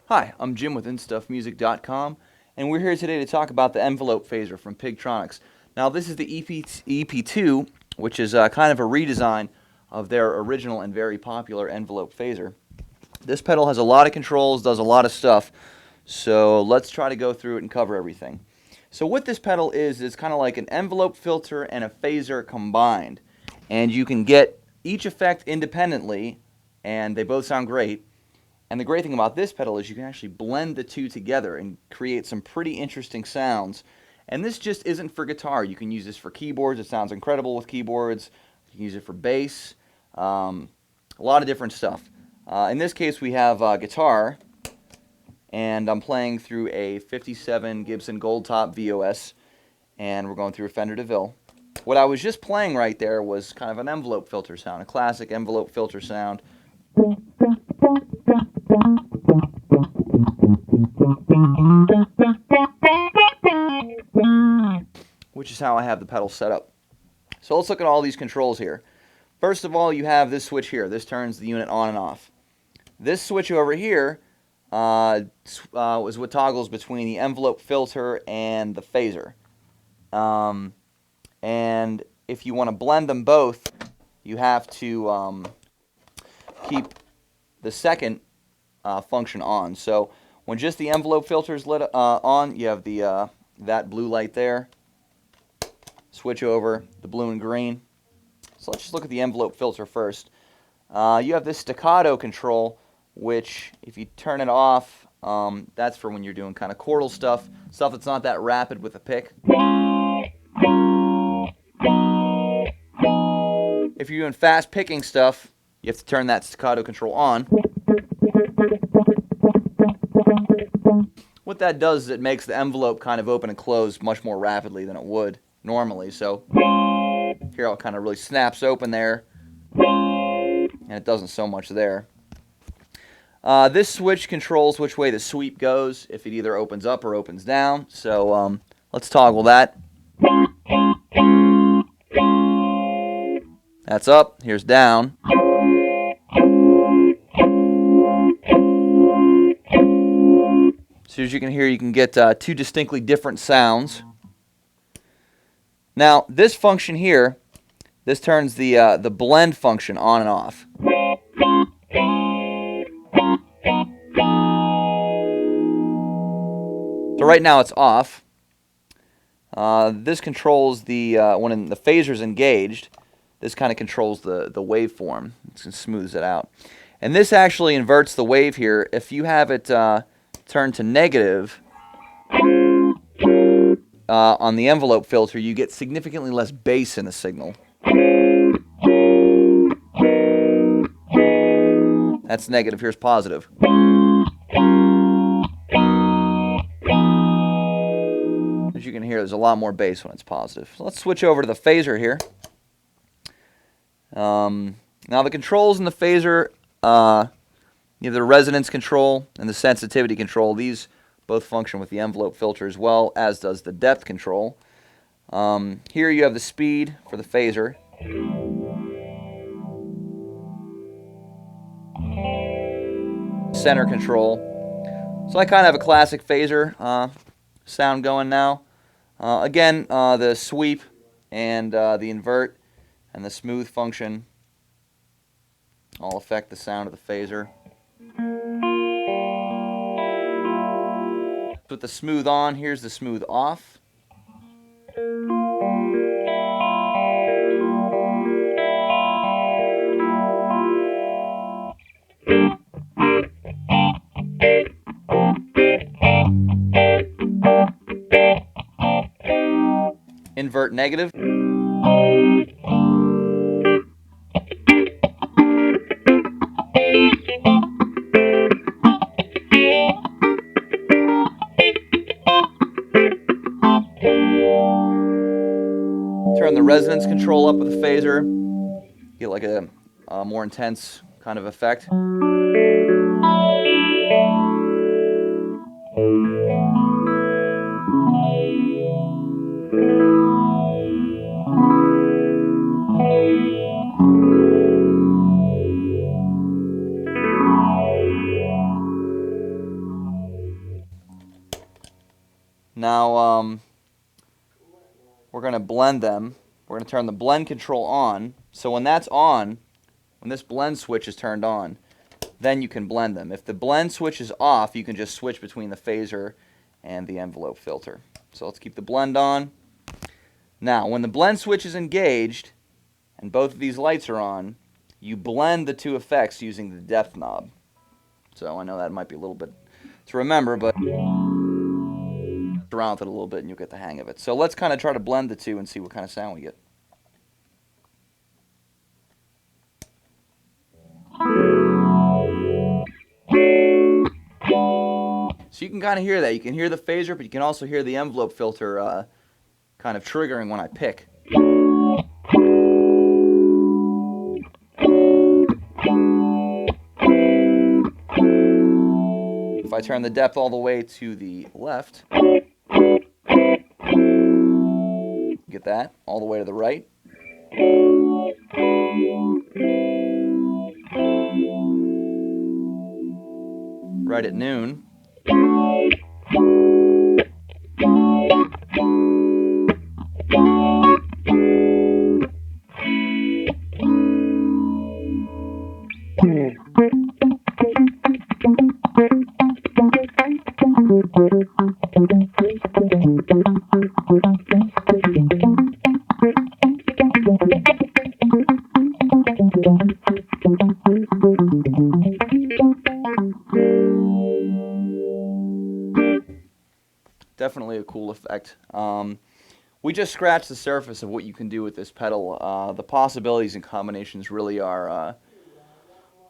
Hi, I'm Jim with InStuffMusic.com, and we're here today to talk about the Envelope Phaser from Pigtronix. Now, this is the EP-2, which is kind of a redesign of their original and very popular Envelope Phaser. This pedal has a lot of controls, does a lot of stuff, so let's try to go through it and cover everything. So what this pedal is kind of like an envelope filter and a phaser combined, and you can get each effect independently, and they both sound great. And the great thing about this pedal is you can actually blend the two together and create some pretty interesting sounds. And this just isn't for guitar. You can use this for keyboards. It sounds incredible with keyboards. You can use it for bass. A lot of different stuff. In this case, we have guitar. And I'm playing through a 57 Gibson Gold Top VOS. And we're going through a Fender DeVille. What I was just playing right there was kind of an envelope filter sound, a classic envelope filter sound. Which is how I have the pedal set up. So let's look at all these controls here. First of all, you have this switch here. This turns the unit on and off. This switch over here is what toggles between the envelope filter and the phaser. And if you want to blend them both, you have to keep the second function on. So when just the envelope filter is lit on, you have the that blue light there. Switch over the blue and green. So let's just look at the envelope filter first. You have this staccato control, which if you turn it off, that's for when you're doing kind of chordal stuff that's not that rapid with a pick. If you're doing fast picking stuff, you have to turn that staccato control on. What that does is it makes the envelope kind of open and close much more rapidly than it would normally. So here it kind of really snaps open there, and it doesn't so much there. This switch controls which way the sweep goes, if it either opens up or opens down. So let's toggle that. That's up, here's down. So as you can hear, you can get two distinctly different sounds. Now, this function here, this turns the blend function on and off. So right now it's off. This controls the when the phaser's engaged. This kind of controls the waveform. It smooths it out. And this actually inverts the wave here. If you have it turned to negative on the envelope filter, you get significantly less bass in the signal. That's negative. Here's positive. As you can hear, there's a lot more bass when it's positive. So let's switch over to the phaser here. Now the controls in the phaser, you have the resonance control and the sensitivity control. These both function with the envelope filter as well, as does the depth control. Here you have the speed for the phaser. Center control. So I kind of have a classic phaser sound going now. Again, the sweep and the invert and the smooth function all affect the sound of the phaser. With the smooth on, here's the smooth off. Invert negative. let's control up with the phaser. Get like a more intense kind of effect. Now we're going to blend them. We're going to turn the blend control on. So when that's on, when this blend switch is turned on, then you can blend them. If the blend switch is off, you can just switch between the phaser and the envelope filter. So let's keep the blend on. Now, when the blend switch is engaged and both of these lights are on, you blend the two effects using the depth knob. So I know that might be a little bit to remember, but around with it a little bit and you'll get the hang of it. So let's kind of try to blend the two and see what kind of sound we get. So you can kind of hear that. You can hear the phaser, but you can also hear the envelope filter kind of triggering when I pick. If I turn the depth all the way to the left, get that, all the way to the right. Right at noon. Definitely a cool effect. We just scratched the surface of what you can do with this pedal. The possibilities and combinations really are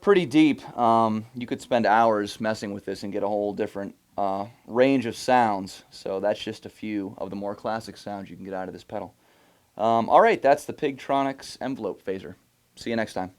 pretty deep. You could spend hours messing with this and get a whole different range of sounds. So that's just a few of the more classic sounds you can get out of this pedal. Alright, that's the Pigtronix Envelope Phaser. See you next time.